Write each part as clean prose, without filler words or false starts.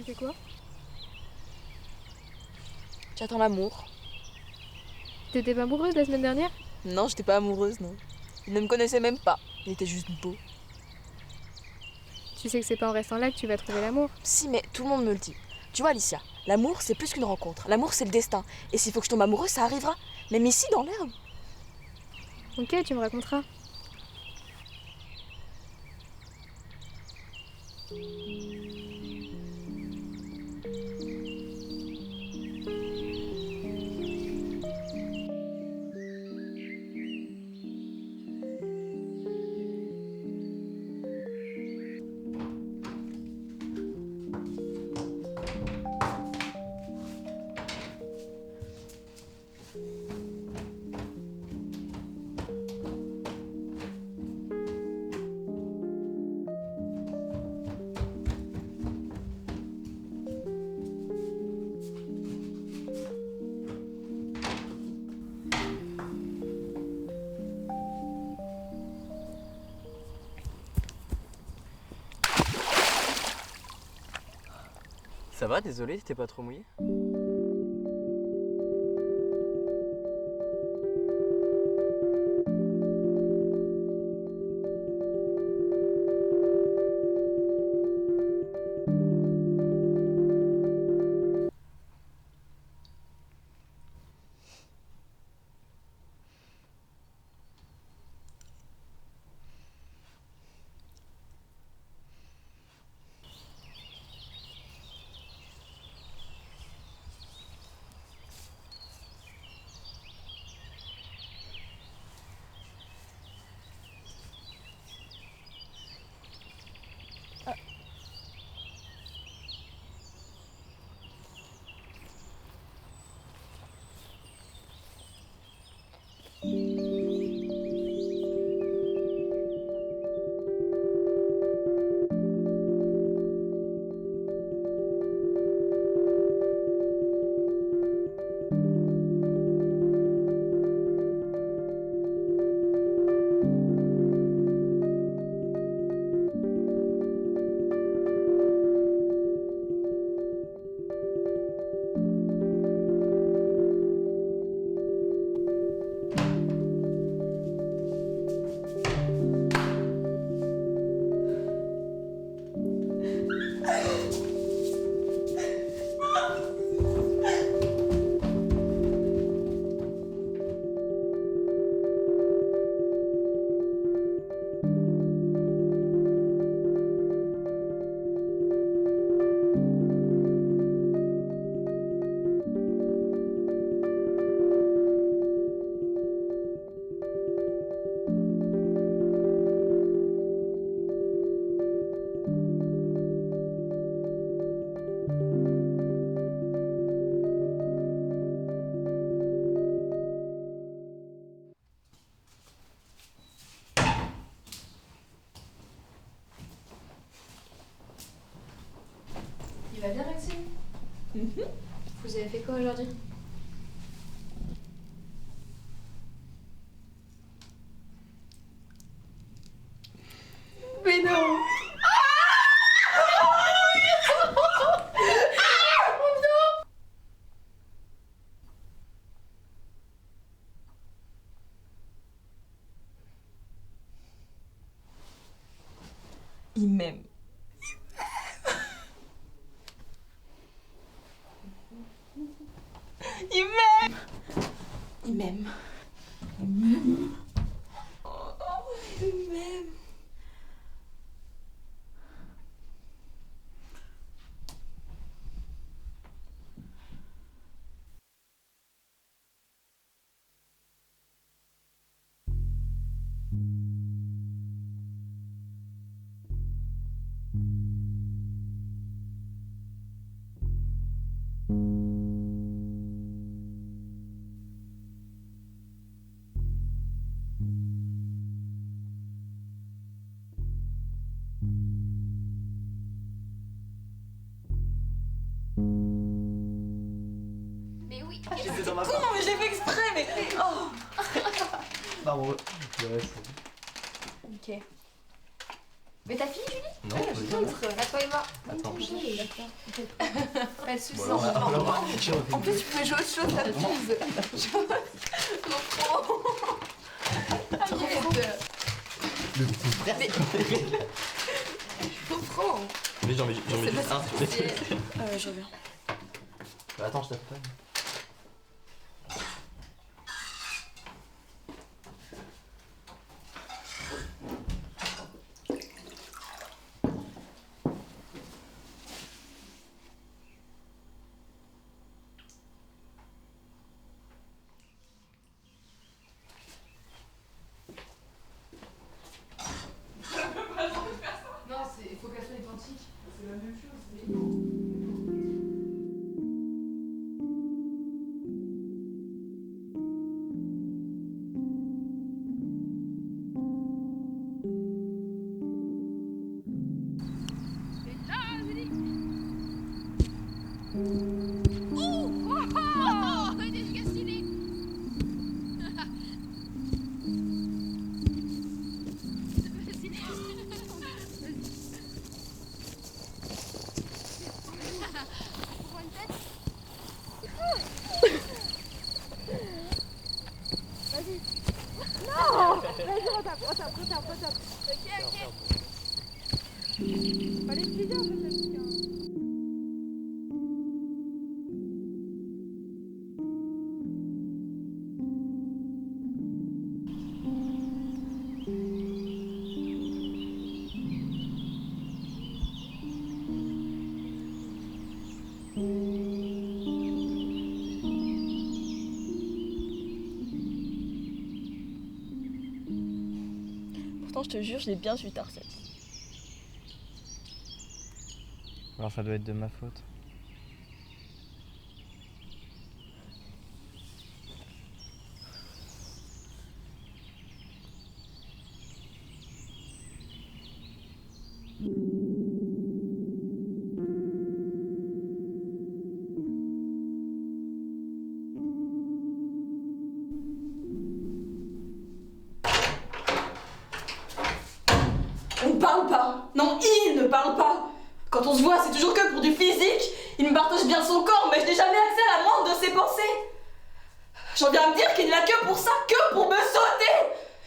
fais quoi? J'attends l'amour. T'étais pas amoureuse la semaine dernière? Non, j'étais pas amoureuse, non. Il ne me connaissait même pas. Il était juste beau. Tu sais que c'est pas en restant là que tu vas trouver l'amour. Si, mais tout le monde me le dit. Tu vois, Alicia, l'amour, c'est plus qu'une rencontre. L'amour, c'est le destin. Et s'il faut que je tombe amoureuse, ça arrivera. Même ici, dans l'herbe. Ok, tu me raconteras. Ça va, désolé, t'es pas trop mouillé? Il va bien, Maxime? Vous avez fait quoi aujourd'hui? Mais non! Il m'aime. Il m'aime. Il m'aime. Il m'aime. Oh, il m'aime. Mais oui! J'étais dans ma Con, mais je l'ai fait exprès, mais. Oh! Non, ouais, c'est... Ok. Mais t'as fini, Julie? Non, ouais, je montre. À toi et moi. Attends. Pas de soucis. En En plus, tu peux jouer autre chose, ça fuse. Le petit frère. Je comprends. Mais j'en mets juste un. Je reviens. Bah, attends, je t'appelle. Non, il faut qu'elle soit identique. C'est la même chose. Pourtant, je te jure, je l'ai bien su tard cette. Alors ça doit être de ma faute. On ne parle pas. Non, il ne parle pas. Quand on se voit, c'est toujours que pour du physique. Il me partage bien son corps, mais je n'ai jamais accès à la moindre de ses pensées. J'en viens à me dire qu'il n'est là que pour ça, que pour me sauter.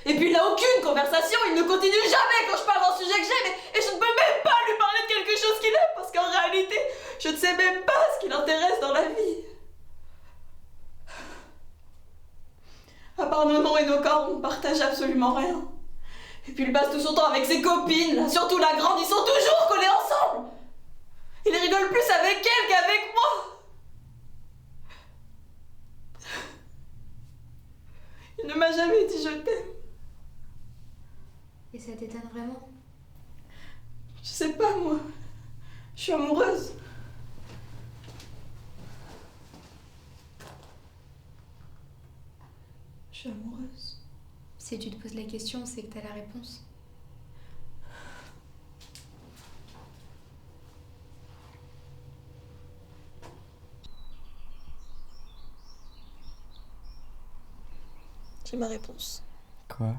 Et puis il n'a aucune conversation, il ne continue jamais quand je parle d'un sujet que j'aime, et je ne peux même pas lui parler de quelque chose qu'il aime, parce qu'en réalité, je ne sais même pas ce qui l'intéresse dans la vie. À part nos noms et nos corps, on ne partage absolument rien. Et puis il passe tout son temps avec ses copines, là, surtout la grande, ils sont toujours collés ensemble. Il rigole plus avec elle qu'avec moi. Il ne m'a jamais dit je t'aime. Et ça t'étonne vraiment? Je sais pas, moi. Je suis amoureuse. Je suis amoureuse. Si tu te poses la question, c'est que t'as la réponse. J'ai ma réponse. Quoi?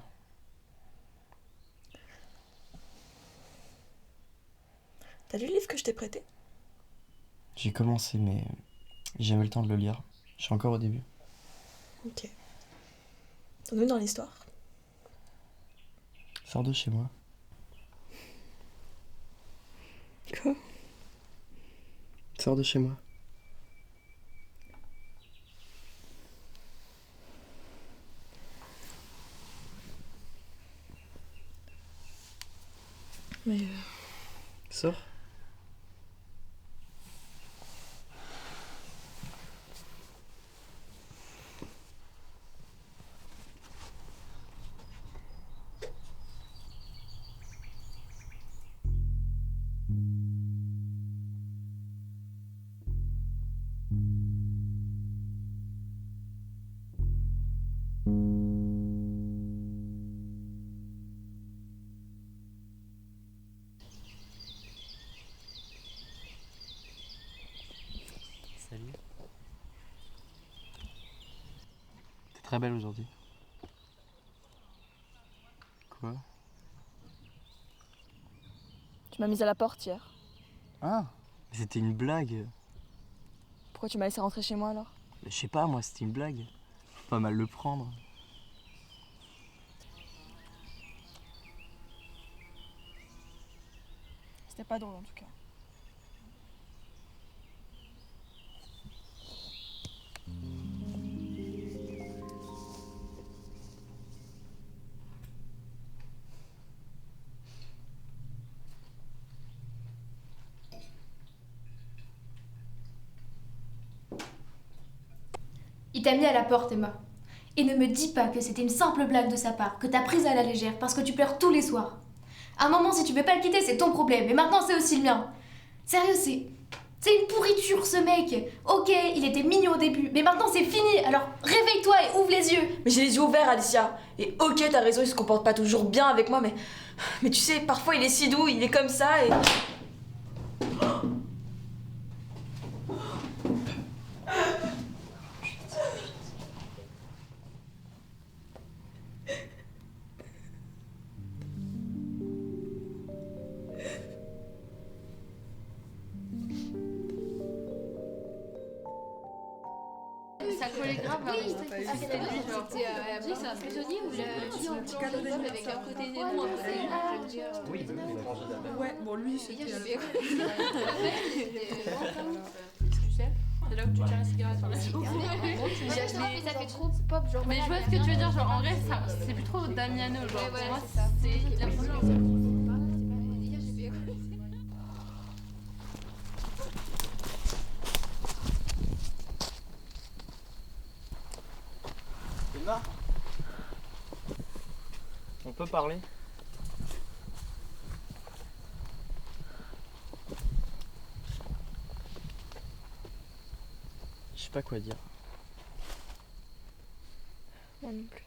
T'as lu le livre que je t'ai prêté? J'ai commencé mais j'ai jamais eu le temps de le lire. Je suis encore au début. Ok. On est dans l'histoire. Sors de chez moi. Quoi? Sors de chez moi. Mais Sors. Salut. T'es très belle aujourd'hui. Quoi? Tu m'as mise à la porte hier. Ah, c'était une blague. Pourquoi tu m'as laissé rentrer chez moi alors? Je sais pas, moi, c'était une blague. Faut pas mal le prendre. C'était pas drôle en tout cas. Il t'a mis à la porte, Emma. Et ne me dis pas que c'était une simple blague de sa part, que t'as prise à la légère parce que tu pleures tous les soirs. À un moment, si tu veux pas le quitter, c'est ton problème. Et maintenant, c'est aussi le mien. Sérieux, c'est une pourriture, ce mec. Ok, il était mignon au début, mais maintenant, c'est fini. Alors, réveille-toi et ouvre les yeux. Mais j'ai les yeux ouverts, Alicia. Et ok, t'as raison, il se comporte pas toujours bien avec moi, mais tu sais, parfois il est si doux, il est comme ça et... Ça collait grave. C'était lui, genre. C'est un prisonnier ou j'ai un petit cadeau avec un côté néon, un côté je veux dire. Oui, il mangeait la même. Ouais, bon lui c'était... Tu sais, c'est là où tu tiens la cigarette par la jambe. Mais ça fait trop pop, genre. Mais je vois ce que tu veux dire, genre en vrai, c'est plus trop Damiano, genre. Pour moi, c'est la première. Emma, on peut parler? Je sais pas quoi dire. Moi non plus.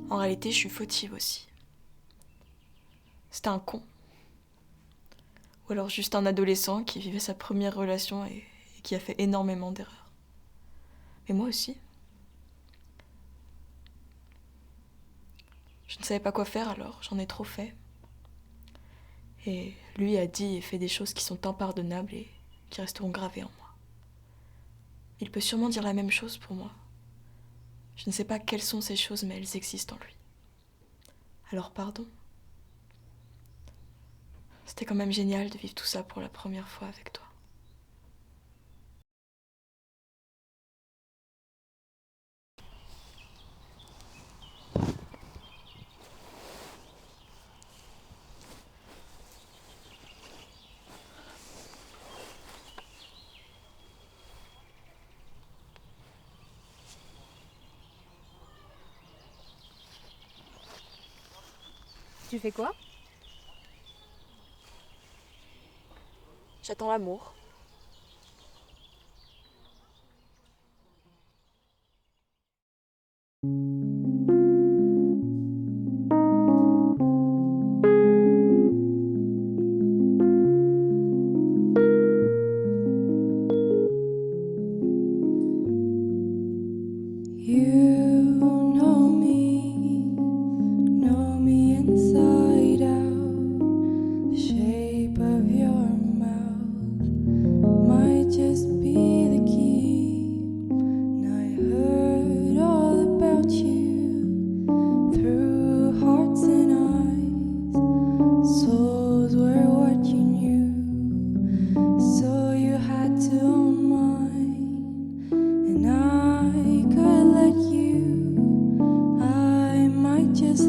En réalité, je suis fautive aussi. C'était un con. Ou alors juste un adolescent qui vivait sa première relation et qui a fait énormément d'erreurs. Mais moi aussi. Je ne savais pas quoi faire alors, j'en ai trop fait. Et lui a dit et fait des choses qui sont impardonnables et qui resteront gravées en moi. Il peut sûrement dire la même chose pour moi. Je ne sais pas quelles sont ces choses, mais elles existent en lui. Alors pardon. C'était quand même génial de vivre tout ça pour la première fois avec toi. Tu fais quoi? J'attends l'amour. Know me inside out. The shape of your mouth might just be the key. And I heard all about you through hearts and eyes. Souls were what you knew, so you had to own mine. And I could let you. I might just